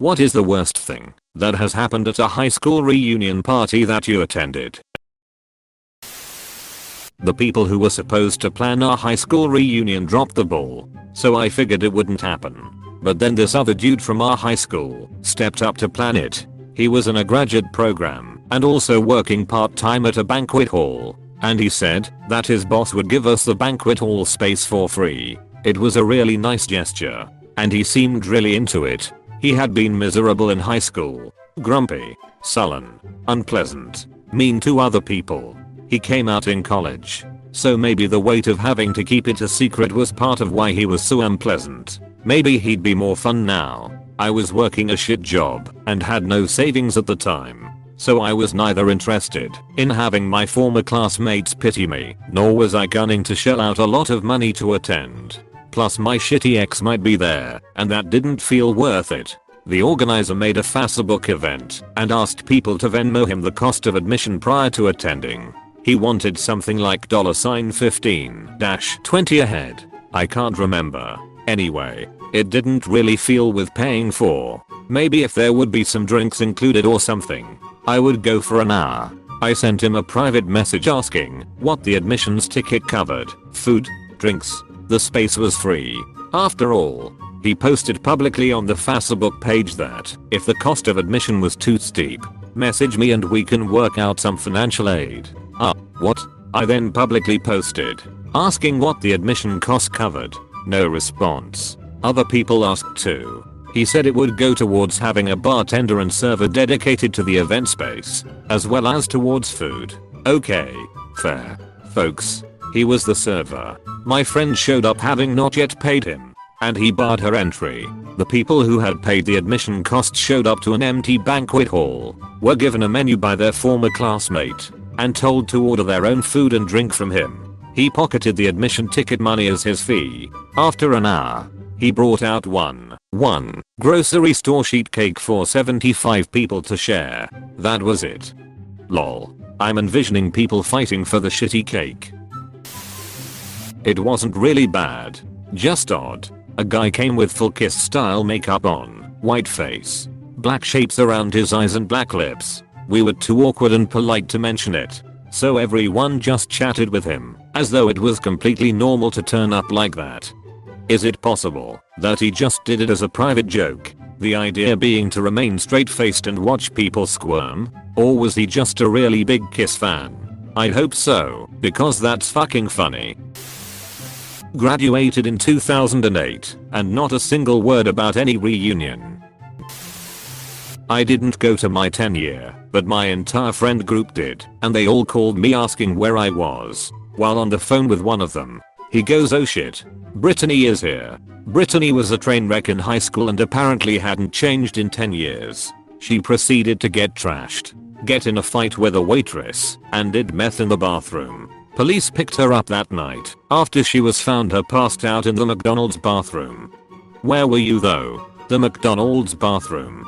What is the worst thing that has happened at a high school reunion party that you attended? The people who were supposed to plan our high school reunion dropped the ball, so I figured it wouldn't happen. But then this other dude from our high school stepped up to plan it. He was in a graduate program and also working part-time at a banquet hall, and he said that his boss would give us the banquet hall space for free. It was a really nice gesture, and he seemed really into it. He had been miserable in high school, grumpy, sullen, unpleasant, mean to other people. He came out in college, so maybe the weight of having to keep it a secret was part of why he was so unpleasant. Maybe he'd be more fun now. I was working a shit job and had no savings at the time, so I was neither interested in having my former classmates pity me, nor was I gunning to shell out a lot of money to attend. Plus my shitty ex might be there, and that didn't feel worth it. The organizer made a Facebook event and asked people to Venmo him the cost of admission prior to attending. He wanted something like $15-20 a head. I can't remember. Anyway, it didn't really feel worth paying for. Maybe if there would be some drinks included or something, I would go for an hour. I sent him a private message asking what the admissions ticket covered. Food, drinks, the space was free. After all, he posted publicly on the Facebook page that if the cost of admission was too steep, message me and we can work out some financial aid. What? I then publicly posted asking what the admission cost covered. No response. Other people asked too. He said it would go towards having a bartender and server dedicated to the event space, as well as towards food. Okay, fair. Folks, he was the server. My friend showed up having not yet paid him, and he barred her entry. The people who had paid the admission cost showed up to an empty banquet hall, were given a menu by their former classmate, and told to order their own food and drink from him. He pocketed the admission ticket money as his fee. After an hour, he brought out one grocery store sheet cake for 75 people to share. That was it. Lol. I'm envisioning people fighting for the shitty cake. It wasn't really bad, just odd. A guy came with full Kiss style makeup on, white face, black shapes around his eyes and black lips. We were too awkward and polite to mention it, so everyone just chatted with him, as though it was completely normal to turn up like that. Is it possible that he just did it as a private joke, the idea being to remain straight-faced and watch people squirm? Or was he just a really big Kiss fan? I hope so, because that's fucking funny. Graduated in 2008, and not a single word about any reunion. I didn't go to my 10-year, but my entire friend group did, and they all called me asking where I was. While on the phone with one of them, he goes, "Oh shit, Brittany is here." Brittany was a train wreck in high school and apparently hadn't changed in 10 years. She proceeded to get trashed, get in a fight with a waitress, and did meth in the bathroom. Police picked her up that night after she was found passed out in the McDonald's bathroom. Where were you though? The McDonald's bathroom.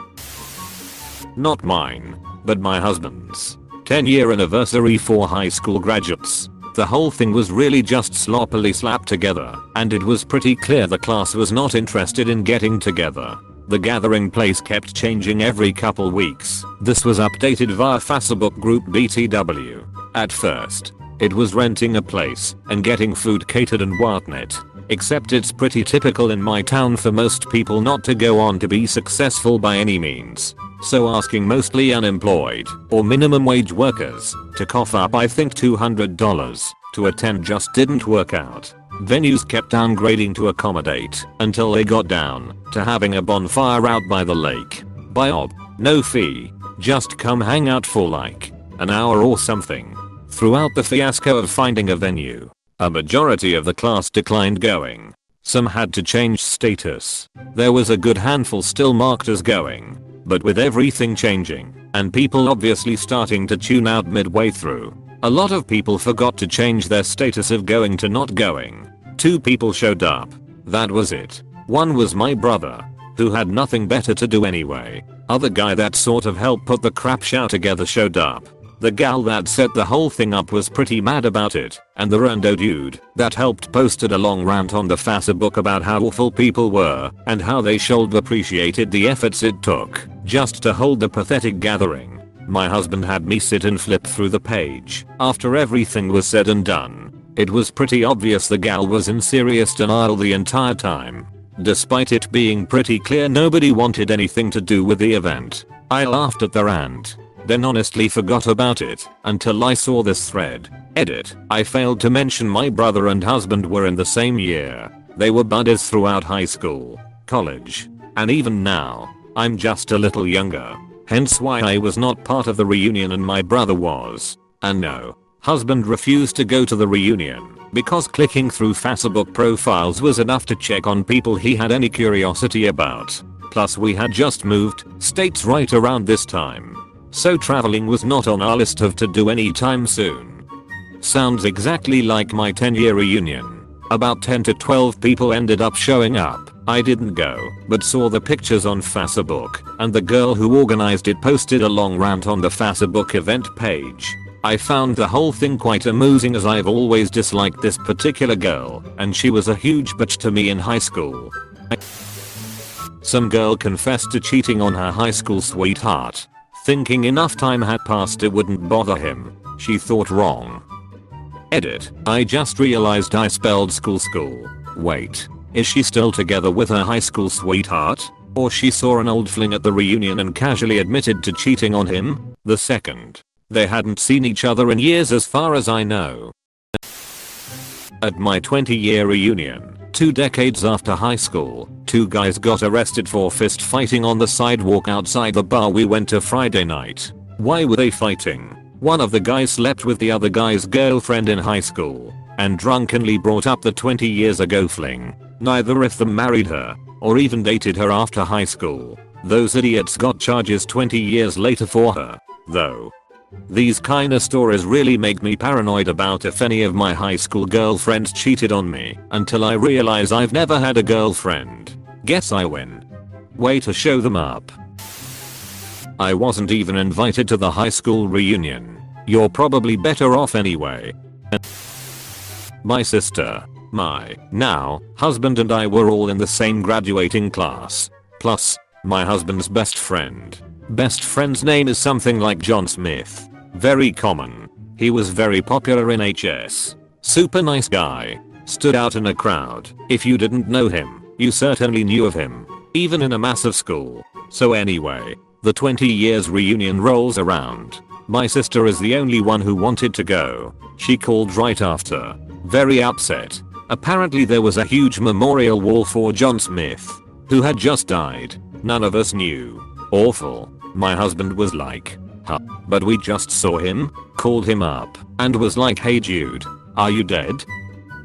Not mine, but my husband's. 10-year anniversary for high school graduates. The whole thing was really just sloppily slapped together, and it was pretty clear the class was not interested in getting together. The gathering place kept changing every couple weeks. This was updated via Facebook group BTW. At first, it was renting a place and getting food catered and whatnot. Except it's pretty typical in my town for most people not to go on to be successful by any means. So asking mostly unemployed or minimum wage workers to cough up I think $200 to attend just didn't work out. Venues kept downgrading to accommodate until they got down to having a bonfire out by the lake. No fee, just come hang out for like an hour or something. Throughout the fiasco of finding a venue, a majority of the class declined going. Some had to change status. There was a good handful still marked as going. But with everything changing, and people obviously starting to tune out midway through, a lot of people forgot to change their status of going to not going. 2 people showed up. That was it. One was my brother, who had nothing better to do anyway. Other guy that sort of helped put the crap show together showed up. The gal that set the whole thing up was pretty mad about it, and the rando dude that helped posted a long rant on the Facebook about how awful people were and how they should have appreciated the efforts it took just to hold the pathetic gathering. My husband had me sit and flip through the page after everything was said and done. It was pretty obvious the gal was in serious denial the entire time, despite it being pretty clear nobody wanted anything to do with the event. I laughed at the rant, then honestly forgot about it until I saw this thread. Edit. I failed to mention my brother and husband were in the same year. They were buddies throughout high school, college, and even now. I'm just a little younger. Hence why I was not part of the reunion and my brother was. And no, husband refused to go to the reunion because clicking through Facebook profiles was enough to check on people he had any curiosity about. Plus we had just moved states right around this time, so traveling was not on our list of to do anytime soon. Sounds exactly like my 10-year reunion. About 10 to 12 people ended up showing up. I didn't go, but saw the pictures on Facebook, and the girl who organized it posted a long rant on the Facebook event page. I found the whole thing quite amusing as I've always disliked this particular girl, and she was a huge bitch to me in high school. Some girl confessed to cheating on her high school sweetheart, thinking enough time had passed it wouldn't bother him. She thought wrong. Edit. I just realized I spelled school. Wait, is she still together with her high school sweetheart? Or she saw an old fling at the reunion and casually admitted to cheating on him? The second. They hadn't seen each other in years as far as I know. At my 20-year reunion, 2 decades after high school, 2 guys got arrested for fist fighting on the sidewalk outside the bar we went to Friday night. Why were they fighting? One of the guys slept with the other guy's girlfriend in high school and drunkenly brought up the 20 years ago fling. Neither of them married her or even dated her after high school. Those idiots got charges 20 years later for her, though. These kinda stories really make me paranoid about if any of my high school girlfriends cheated on me until I realize I've never had a girlfriend. Guess I win. Way to show them up. I wasn't even invited to the high school reunion. You're probably better off anyway. My sister, my now husband and I were all in the same graduating class. Plus, my husband's best friend. Best friend's name is something like John Smith. Very common. He was very popular in HS. Super nice guy. Stood out in a crowd. If you didn't know him, you certainly knew of him. Even in a massive school. So anyway, the 20 years reunion rolls around. My sister is the only one who wanted to go. She called right after. Very upset. Apparently there was a huge memorial wall for John Smith, who had just died. None of us knew. Awful. My husband was like, huh, but we just saw him, called him up, and was like, hey dude, are you dead?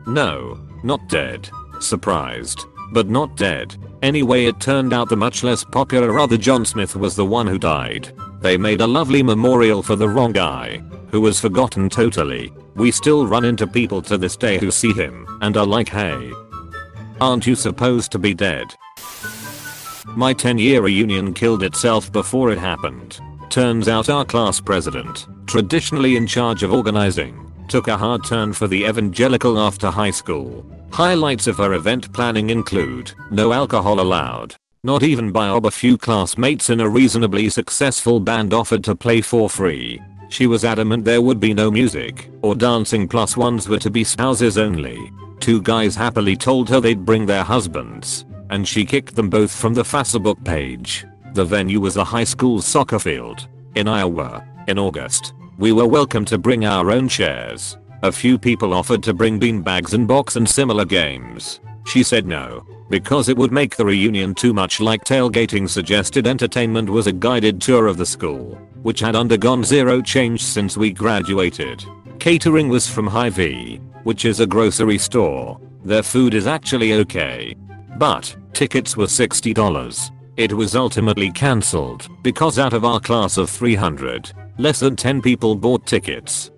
No, not dead. Surprised, but not dead. Anyway, it turned out the much less popular other John Smith was the one who died. They made a lovely memorial for the wrong guy, who was forgotten totally. We still run into people to this day who see him and are like, hey, aren't you supposed to be dead? My 10-year reunion killed itself before it happened. Turns out our class president, traditionally in charge of organizing, took a hard turn for the evangelical after high school. Highlights of her event planning include no alcohol allowed. Not even by a few classmates in a reasonably successful band offered to play for free. She was adamant there would be no music or dancing, plus ones were to be spouses only. 2 guys happily told her they'd bring their husbands, and she kicked them both from the Facebook page. The venue was a high school soccer field in Iowa. In August, we were welcome to bring our own chairs. A few people offered to bring beanbags and box and similar games. She said no, because it would make the reunion too much like tailgating. Suggested entertainment was a guided tour of the school, which had undergone zero change since we graduated. Catering was from Hy-Vee, which is a grocery store. Their food is actually okay, but tickets were $60. It was ultimately cancelled because out of our class of 300, less than 10 people bought tickets.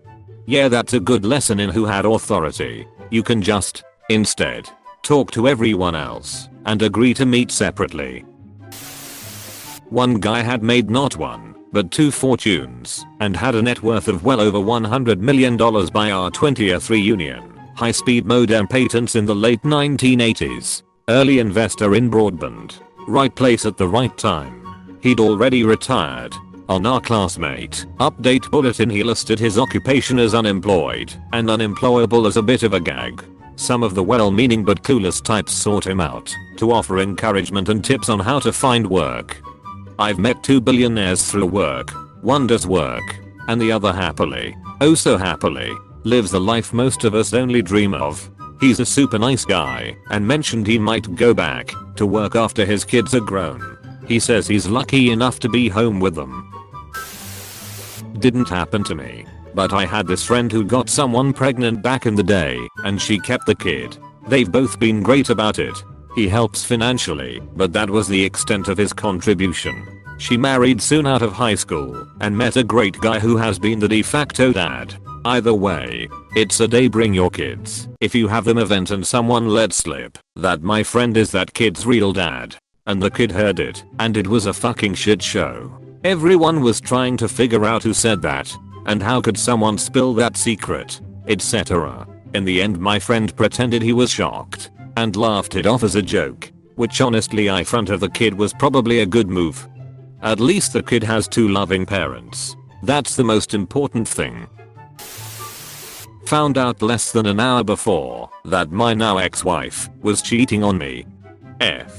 Yeah, that's a good lesson in who had authority. You can just, instead, talk to everyone else and agree to meet separately. One guy had made not 1, but 2 fortunes, and had a net worth of well over $100 million by our 20th reunion. High-speed modem patents in the late 1980s. Early investor in broadband. Right place at the right time. He'd already retired. On our classmate update bulletin he listed his occupation as unemployed and unemployable as a bit of a gag. Some of the well-meaning but clueless types sought him out to offer encouragement and tips on how to find work. I've met 2 billionaires through work. One does work, and the other happily, oh so happily, lives the life most of us only dream of. He's a super nice guy and mentioned he might go back to work after his kids are grown. He says he's lucky enough to be home with them. Didn't happen to me, but I had this friend who got someone pregnant back in the day and she kept the kid. They've both been great about it. He helps financially, but that was the extent of his contribution. She married soon out of high school and met a great guy who has been the de facto dad. Either way, it's a day bring your kids. If you have them event and someone let slip that my friend is that kid's real dad, and the kid heard it, and it was a fucking shit show. Everyone was trying to figure out who said that, and how could someone spill that secret, etc. In the end my friend pretended he was shocked, and laughed it off as a joke, which honestly I front of the kid was probably a good move. At least the kid has 2 loving parents. That's the most important thing. Found out less than an hour before that my now ex-wife was cheating on me. At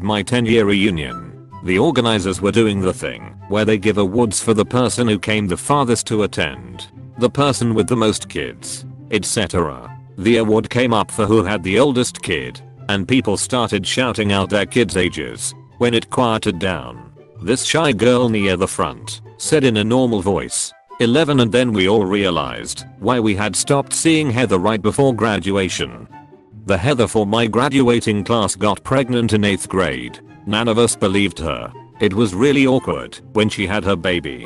my 10-year reunion, the organizers were doing the thing where they give awards for the person who came the farthest to attend, the person with the most kids, etc. The award came up for who had the oldest kid, and people started shouting out their kids' ages. When it quieted down, this shy girl near the front said in a normal voice, 11, and then we all realized why we had stopped seeing Heather right before graduation. The Heather for my graduating class got pregnant in 8th grade. None of us believed her. It was really awkward when she had her baby.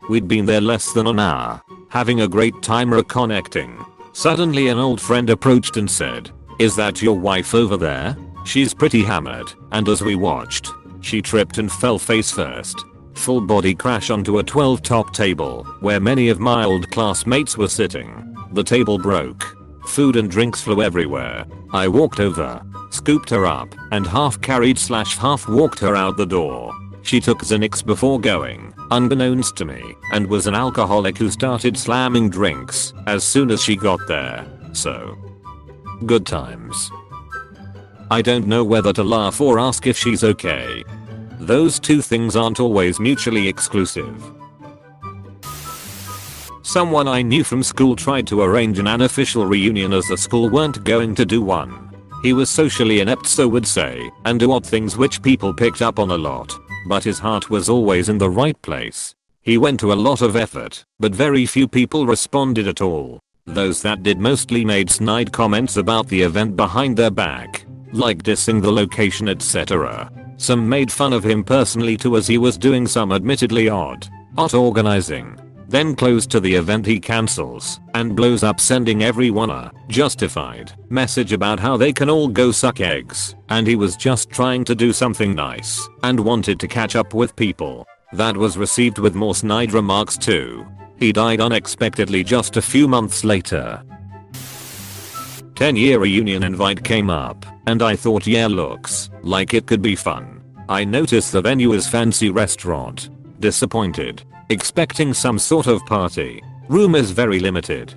We'd been there less than an hour, having a great time reconnecting. Suddenly an old friend approached and said, "Is that your wife over there? She's pretty hammered," and as we watched, she tripped and fell face first. Full body crash onto a 12-top table where many of my old classmates were sitting. The table broke. Food and drinks flew everywhere. I walked over, scooped her up, and half carried / half walked her out the door. She took Xanax before going, unbeknownst to me, and was an alcoholic who started slamming drinks as soon as she got there. So, good times. I don't know whether to laugh or ask if she's okay. Those two things aren't always mutually exclusive. Someone I knew from school tried to arrange an unofficial reunion as the school weren't going to do one. He was socially inept, so would say, and do odd things which people picked up on a lot, but his heart was always in the right place. He went to a lot of effort, but very few people responded at all. Those that did mostly made snide comments about the event behind their back, like dissing the location, etc. Some made fun of him personally too, as he was doing some admittedly odd organizing. Then close to the event he cancels and blows up, sending everyone a justified message about how they can all go suck eggs, and he was just trying to do something nice and wanted to catch up with people. That was received with more snide remarks too. He died unexpectedly just a few months later. 10-year reunion invite came up, and I thought, yeah, looks like it could be fun. I noticed the venue is fancy restaurant. Disappointed. Expecting some sort of party. Room is very limited.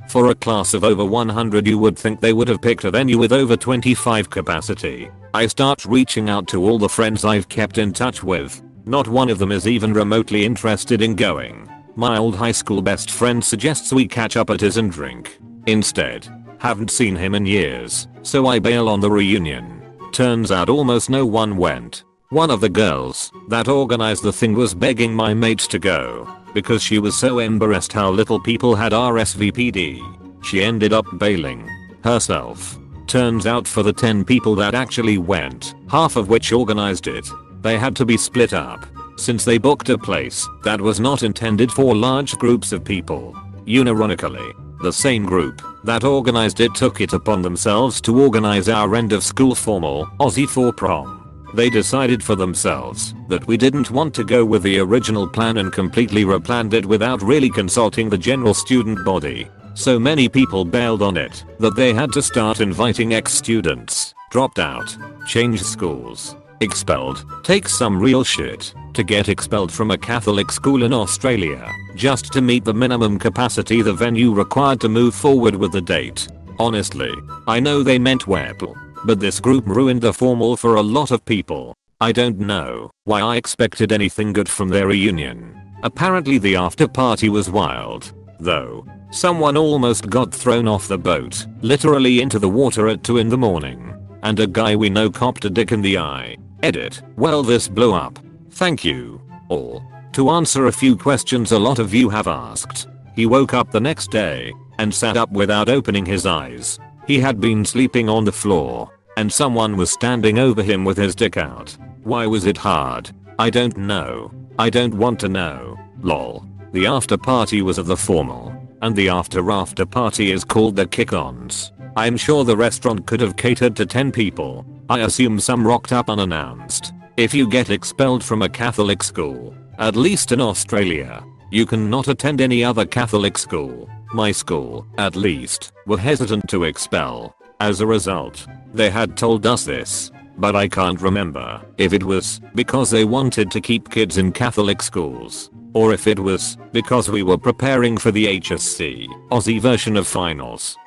For a class of over 100 you would think they would have picked a venue with over 25 capacity. I start reaching out to all the friends I've kept in touch with. Not one of them is even remotely interested in going. My old high school best friend suggests we catch up at his and drink. Instead, haven't seen him in years, so I bail on the reunion. Turns out almost no one went. One of the girls that organized the thing was begging my mates to go because she was so embarrassed how little people had RSVP'd. She ended up bailing herself. Turns out for the 10 people that actually went, half of which organized it, they had to be split up since they booked a place that was not intended for large groups of people. Unironically, the same group that organized it took it upon themselves to organize our end of school formal Aussie for prom. They decided for themselves that we didn't want to go with the original plan and completely replanned it without really consulting the general student body. So many people bailed on it that they had to start inviting ex-students, dropped out, changed schools, expelled, take some real shit, to get expelled from a Catholic school in Australia, just to meet the minimum capacity the venue required to move forward with the date. Honestly, I know they meant well, but this group ruined the formal for a lot of people. I don't know why I expected anything good from their reunion. Apparently the after party was wild, though. Someone almost got thrown off the boat, literally into the water at 2 in the morning. And a guy we know copped a dick in the eye. Edit. Well, this blew up. Thank you all. To answer a few questions a lot of you have asked. He woke up the next day and sat up without opening his eyes. He had been sleeping on the floor and someone was standing over him with his dick out. Why was it hard? I don't know. I don't want to know. Lol. The after party was at the formal. And the after party is called the kick-ons. I'm sure the restaurant could have catered to 10 people. I assume some rocked up unannounced. If you get expelled from a Catholic school, at least in Australia, you can not attend any other Catholic school. My school, at least, were hesitant to expel. As a result, they had told us this. But I can't remember if it was because they wanted to keep kids in Catholic schools, or if it was because we were preparing for the HSC Aussie version of finals.